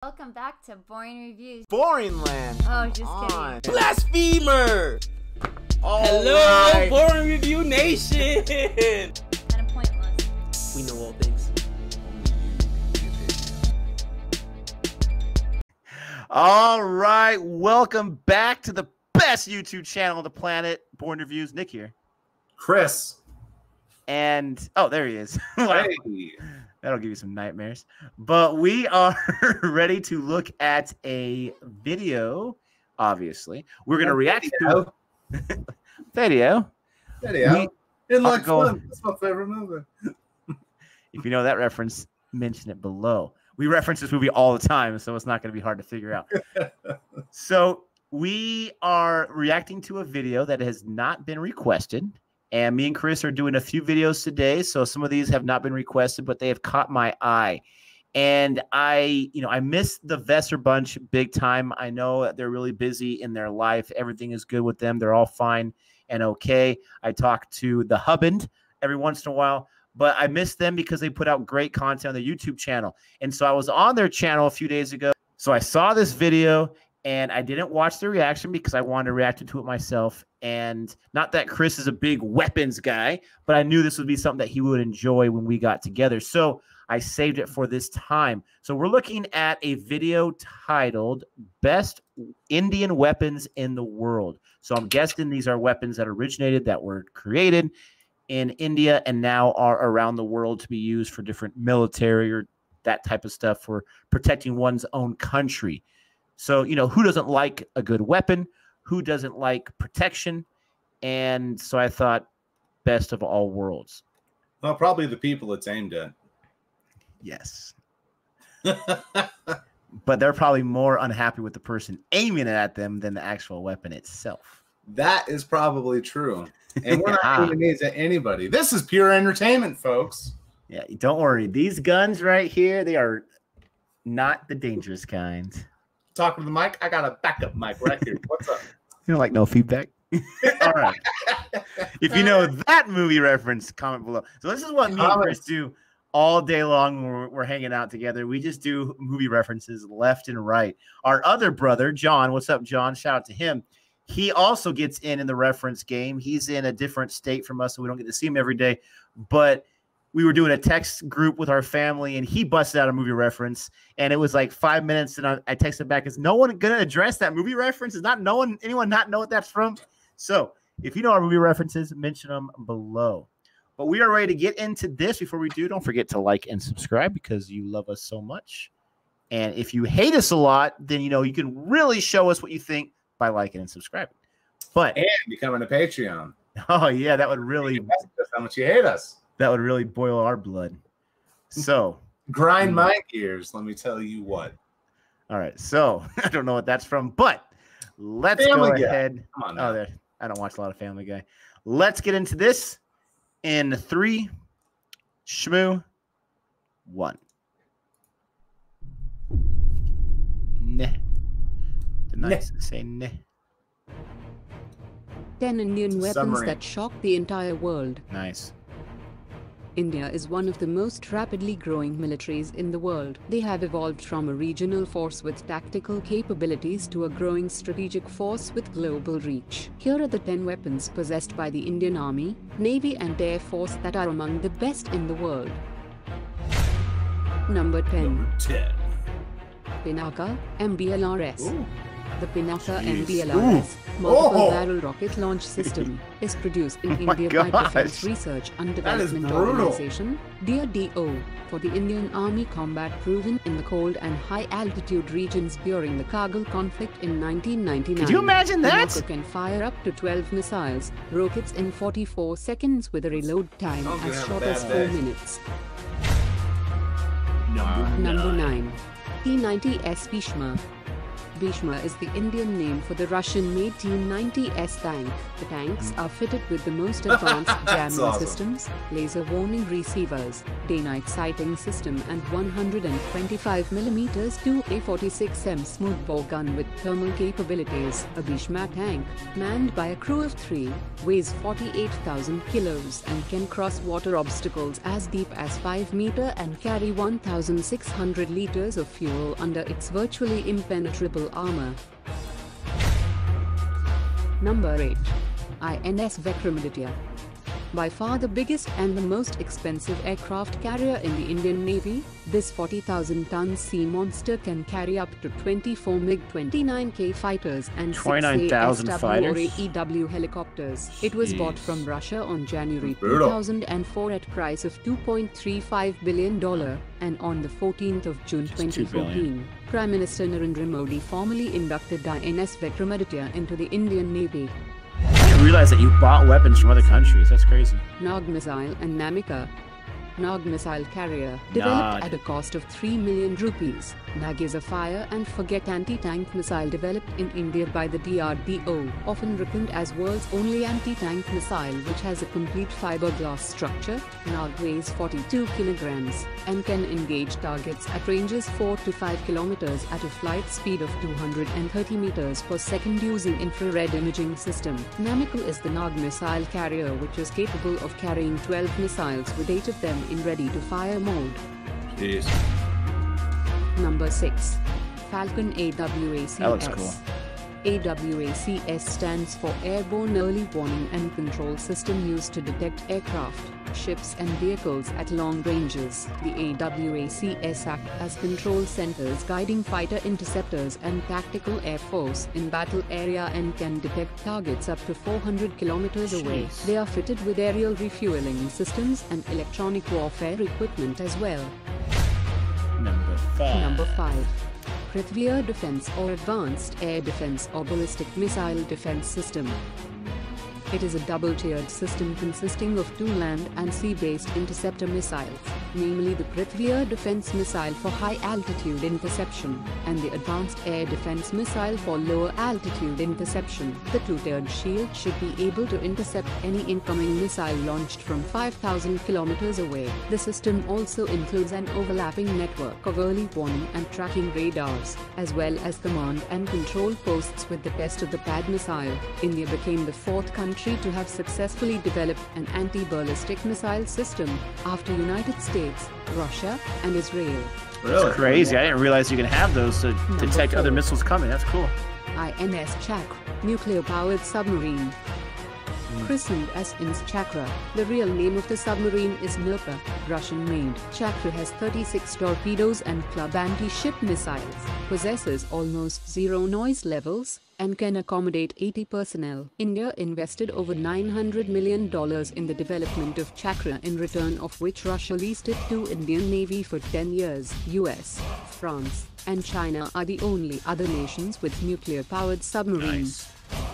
Welcome back to Boring Reviews. Boring land. Oh, just kidding. Blasphemer. Hello, right. Boring Review Nation. Kind of pointless. We know all things. All right, welcome back to the best YouTube channel on the planet, Boring Reviews. Nick here. Chris. And, oh, there he is. Hey. That'll give you some nightmares. But we are ready to look at a video, obviously. We're going to react to video. It looks fun. That's my favorite movie. If you know that reference, mention it below. We reference this movie all the time, so it's not going to be hard to figure out. So we are reacting to a video that has not been requested. And me and Chris are doing a few videos today. So some of these have not been requested, but they have caught my eye. And I miss the Vesser bunch big time. I know that they're really busy in their life. Everything is good with them. They're all fine and okay. I talk to the Hubband every once in a while, but I miss them because they put out great content on their YouTube channel. And so I was on their channel a few days ago. So I saw this video and I didn't watch the reaction because I wanted to react to it myself. And not that Chris is a big weapons guy, but I knew this would be something that he would enjoy when we got together. So I saved it for this time. So we're looking at a video titled Best Indian Weapons in the World. So I'm guessing these are weapons that originated, that were created in India and now are around the world to be used for different military or that type of stuff for protecting one's own country. So, who doesn't like a good weapon? Who doesn't like protection? And so I thought best of all worlds. Well, probably the people it's aimed at. Yes. But they're probably more unhappy with the person aiming it at them than the actual weapon itself. That is probably true. And we're not aiming these at anybody. This is pure entertainment, folks. Yeah, don't worry. These guns right here, they are not the dangerous kind. Talking to the mic, I got a backup mic right here. What's up? You don't like no feedback? All right. If you know that movie reference, comment below. So this is what me and Chris do all day long when we're hanging out together. We just do movie references left and right. Our other brother, John, what's up, John? Shout out to him. He also gets in the reference game. He's in a different state from us, so we don't get to see him every day. But we were doing a text group with our family, and he busted out a movie reference, and it was like 5 minutes, and I texted back, is no one going to address that movie reference? Is not anyone not know what that's from? So if you know our movie references, mention them below. But we are ready to get into this. Before we do, don't forget to like and subscribe because you love us so much. And if you hate us a lot, then, you can really show us what you think by liking and subscribing. But and becoming a Patreon. Oh, yeah, that would really – how much you hate us. That would really boil our blood. So grind my gears, let me tell you what. All right. So I don't know what that's from, but let's go ahead. Come on now. Oh, I don't watch a lot of Family Guy. Let's get into this in 3, 2, 1. Neh. The nice say neh. 10 Indian weapons that shock the entire world. Nice. India is one of the most rapidly growing militaries in the world. They have evolved from a regional force with tactical capabilities to a growing strategic force with global reach. Here are the 10 weapons possessed by the Indian Army, Navy and Air Force that are among the best in the world. Number 10. Pinaka MBLRS. Ooh. The Pinaka MBLRS multiple barrel rocket launch system is produced in India by Defense Research and Development Organization (DRDO) for the Indian Army combat proven in the cold and high altitude regions during the Kargil conflict in 1999. Could you imagine that? Pinaka can fire up to 12 missiles, rockets in 44 seconds with a reload time as short as 4 minutes. Number 9. T-90S Bhishma. Bhishma is the Indian name for the Russian-made T-90S tank. The tanks are fitted with the most advanced jamming awesome. systems, laser warning receivers, day-night sighting system and 125mm 2A46M smoothbore gun with thermal capabilities. A Bhishma tank, manned by a crew of 3, weighs 48,000 kilos and can cross water obstacles as deep as 5 meters and carry 1,600 liters of fuel under its virtually impenetrable armor. Number 8. INS Vikramaditya. By far the biggest and the most expensive aircraft carrier in the Indian Navy, this 40,000-ton sea monster can carry up to 24 MiG-29K fighters and 6 29,000 fighters? EW helicopters. It was bought from Russia on January Brutal. 2004 at price of $2.35 billion, and on the 14th of June It's $2 billion. 2014, Prime Minister Narendra Modi formally inducted INS Vikramaditya into the Indian Navy. I didn't realize that you bought weapons from other countries. That's crazy. Nag missile and Namika. Nag missile carrier, developed Nag. at a cost of 3 million rupees. Nag is a fire and forget anti-tank missile developed in India by the DRDO, often reckoned as world's only anti-tank missile, which has a complete fiberglass structure. Nag weighs 42 kilograms and can engage targets at ranges 4 to 5 kilometers at a flight speed of 230 meters per second using infrared imaging system. Namika is the Nag missile carrier, which is capable of carrying 12 missiles with 8 of them in ready-to-fire mode. Jeez. Number 6. Falcon AWACS. That looks cool. AWACS stands for Airborne Early Warning and Control System, used to detect aircraft, ships and vehicles at long ranges. The AWACS act as control centers guiding fighter interceptors and tactical air force in battle area and can detect targets up to 400 kilometers away. Jeez. They are fitted with aerial refueling systems and electronic warfare equipment as well. Number 5. Number 5. Prithvi Air Defense or Advanced Air Defense or Ballistic Missile Defense System. It is a double-tiered system consisting of 2 land and sea-based interceptor missiles, namely the Prithvi Air Defense Missile for high-altitude interception, and the Advanced Air Defense Missile for lower-altitude interception. The 2-tiered shield should be able to intercept any incoming missile launched from 5,000 kilometers away. The system also includes an overlapping network of early warning and tracking radars, as well as command and control posts with the test of the PAD missile. India became the 4th country to have successfully developed an anti-ballistic missile system, after United States, Russia, and Israel. Really? Crazy. I didn't realize you can have those to Number detect other 4. missiles coming. That's cool. INS Chakra, nuclear-powered submarine. Christened as INS Chakra, the real name of the submarine is Nirpa, Russian-made. Chakra has 36 torpedoes and club anti-ship missiles, possesses almost zero noise levels, and can accommodate 80 personnel. India invested over $900 million in the development of Chakra, in return of which Russia leased it to Indian Navy for 10 years. US, France, and China are the only other nations with nuclear-powered submarines. Nice.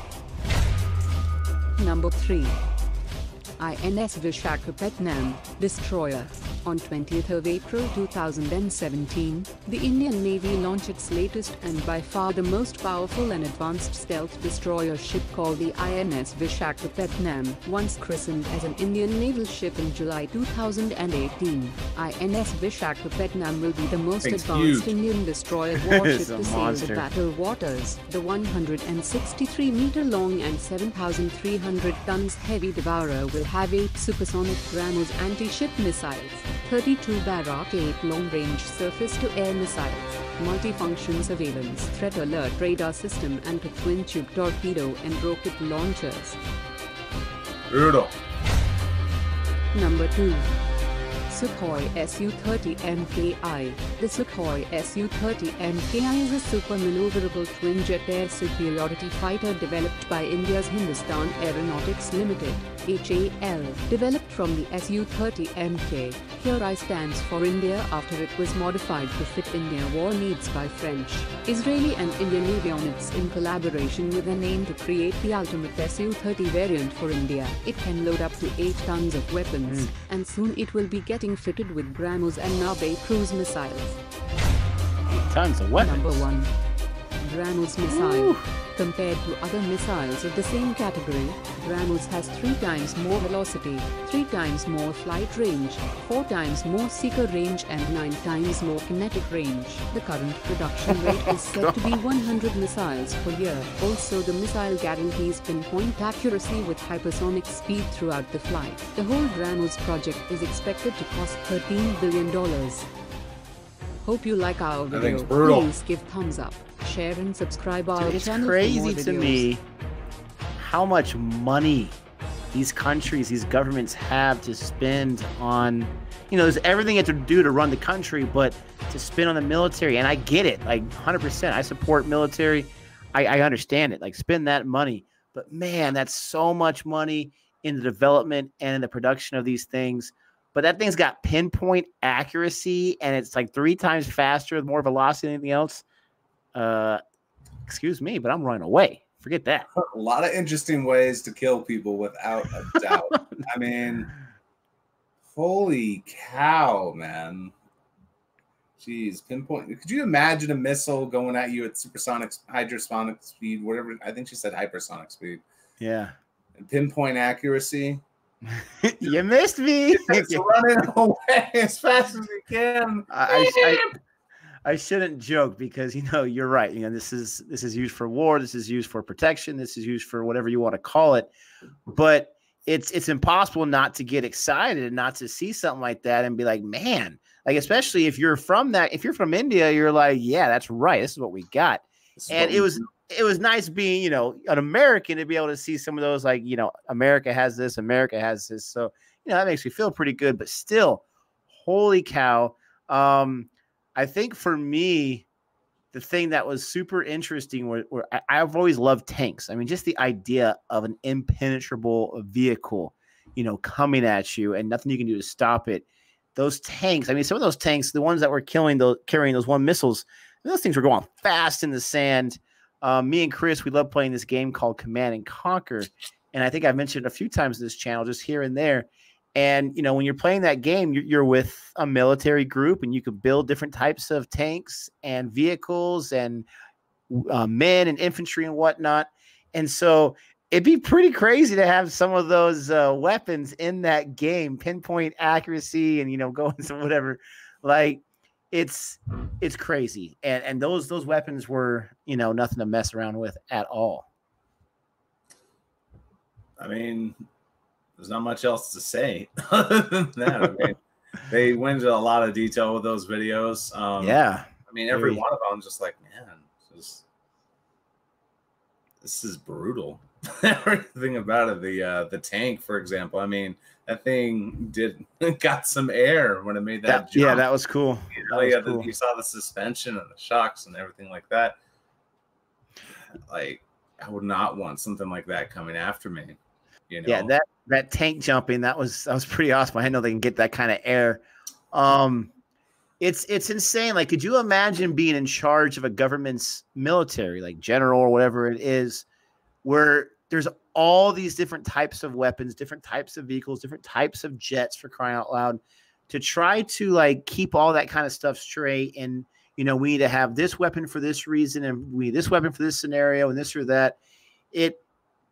Number 3. INS Visakhapatnam, destroyer. On 20th of April 2017, the Indian Navy launched its latest and by far the most powerful and advanced stealth destroyer ship called the INS Visakhapatnam, once christened as an Indian naval ship in July 2018. INS Visakhapatnam will be the most Thing's advanced huge. Indian destroyer warship It's a to sail monster. the battle waters. The 163-meter-long and 7,300 tons heavy devourer will have 8 supersonic BrahMos anti-ship missiles, 32 Barak 8 long-range surface-to-air missiles, multifunction surveillance threat alert radar system and a twin-tube torpedo and rocket launchers. Brutal. Number 2. Sukhoi Su-30 MKI. The Sukhoi Su-30 MKI is a super maneuverable twin-jet air superiority fighter developed by India's Hindustan Aeronautics Limited, HAL. Developed from the Su-30 MK, here I stands for India after it was modified to fit India war needs by French, Israeli and Indian avionics in collaboration with an aim to create the ultimate Su-30 variant for India. It can load up to 8 tons of weapons, and soon it will be getting fitted with BrahMos and Nabe cruise missiles. Tons of weapons. Number 1. Granules missile. Compared to other missiles of the same category, Granules has 3 times more velocity, 3 times more flight range, 4 times more seeker range and 9 times more kinetic range. The current production rate is said to be 100 missiles per year. Also, the missile guarantees pinpoint accuracy with hypersonic speed throughout the flight. The whole Granules project is expected to cost $13 billion. Hope you like our video. Please give thumbs up, share and subscribe our It's channel for crazy more to videos. me how much money these countries, these governments have to spend on, you know, there's everything you have to do to run the country, but to spend on the military. And I get it, like 100%. I support military. I understand it. Like, spend that money. But man, that's so much money in the development and in the production of these things. But that thing's got pinpoint accuracy, and it's like 3 times faster with more velocity than anything else. Excuse me, but I'm running away. Forget that. A lot of interesting ways to kill people without a doubt. I mean, holy cow, man. Jeez, pinpoint. Could you imagine a missile going at you at supersonic, hydrosonic speed, whatever? I think she said hypersonic speed. Yeah. And pinpoint accuracy. You missed me. It's running away as fast as you can. I shouldn't joke because, you know, you're right. You know, this is used for war. This is used for protection. This is used for whatever you want to call it. But it's impossible not to get excited and not to see something like that and be like, man, like, especially if you're from India, you're like, yeah, that's right. This is what we got. And it was nice being, you know, an American to be able to see some of those, like, you know, America has this, America has this. So, you know, that makes me feel pretty good, but still, holy cow. I think for me, the thing that was super interesting were I've always loved tanks. I mean, just the idea of an impenetrable vehicle, you know, coming at you and nothing you can do to stop it. Those tanks, I mean, some of those tanks, the ones that were carrying those 1 missiles, those things were going fast in the sand. Me and Chris, we love playing this game called Command and Conquer. And I think I've mentioned it a few times in this channel, just here and there. And, you know, when you're playing that game, you're with a military group and you could build different types of tanks and vehicles and men and infantry and whatnot. And so it'd be pretty crazy to have some of those weapons in that game, pinpoint accuracy and, you know, going to whatever. Like, it's crazy. And those weapons were, you know, nothing to mess around with at all. I mean, there's not much else to say other than that. I mean, they went into a lot of detail with those videos. Yeah. I mean, every one of them just like, man, this is brutal. Everything about it, the tank, for example. I mean, that thing got some air when it made that jump. Yeah, that was cool. You saw the suspension and the shocks and everything like that. Like, I would not want something like that coming after me. You know? Yeah, that tank jumping, that was pretty awesome. I didn't know they can get that kind of air. It's insane. Like, could you imagine being in charge of a government's military, like general or whatever it is, where there's all these different types of weapons, different types of vehicles, different types of jets, for crying out loud, to try to, like, keep all that kind of stuff straight. And, you know, we need to have this weapon for this reason, and we need this weapon for this scenario, and this or that. It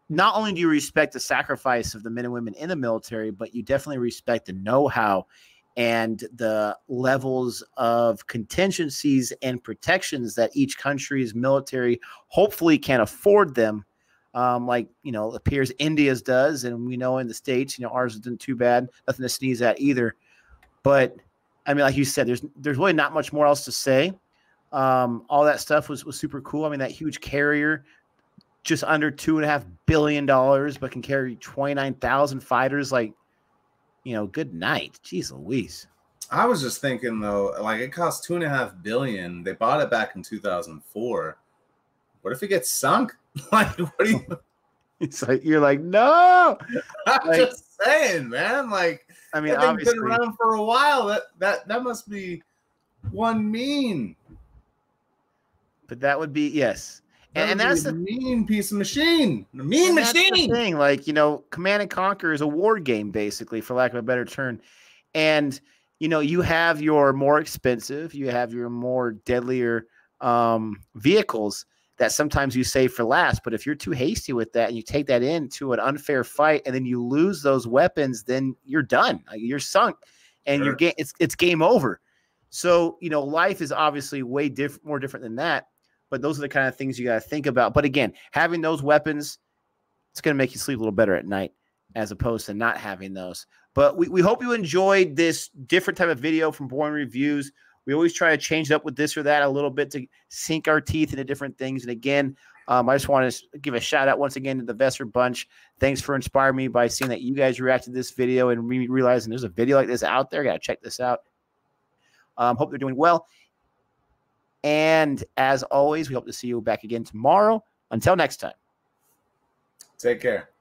not only do you respect the sacrifice of the men and women in the military, but you definitely respect the know-how and the levels of contingencies and protections that each country's military hopefully can afford them. Like, you know, it appears India's does, and we know in the States, you know, ours isn't too bad, nothing to sneeze at either. But I mean, like you said, there's really not much more else to say. All that stuff was super cool. I mean, that huge carrier, just under $2.5 billion, but can carry 29,000 fighters. Like, you know, good night. Jeez Louise. I was just thinking though, like, it cost $2.5 billion. They bought it back in 2004. What if it gets sunk? Like, what do you? It's like, you're like, no. I'm like, just saying, man. Like, I mean, that thing's obviously been around for a while. That must be one mean. But that would be, yes. And that's the mean piece of machine. The mean machine. That's the thing. Like, you know, Command and Conquer is a war game, basically, for lack of a better term. And, you know, you have your more expensive, you have your more deadlier vehicles that sometimes you save for last. But if you're too hasty with that and you take that into an unfair fight and then you lose those weapons, then you're done. You're sunk, and Sure. it's game over. So, you know, life is obviously way more different than that. But those are the kind of things you got to think about. But again, having those weapons, it's going to make you sleep a little better at night as opposed to not having those. But we hope you enjoyed this different type of video from Boring Reviews. We always try to change it up with this or that a little bit to sink our teeth into different things. And again, I just want to give a shout out once again to the Vesser Bunch. Thanks for inspiring me by seeing that you guys reacted to this video and me realizing there's a video like this out there. Got to check this out. Hope you're doing well. And as always, we hope to see you back again tomorrow. Until next time. Take care.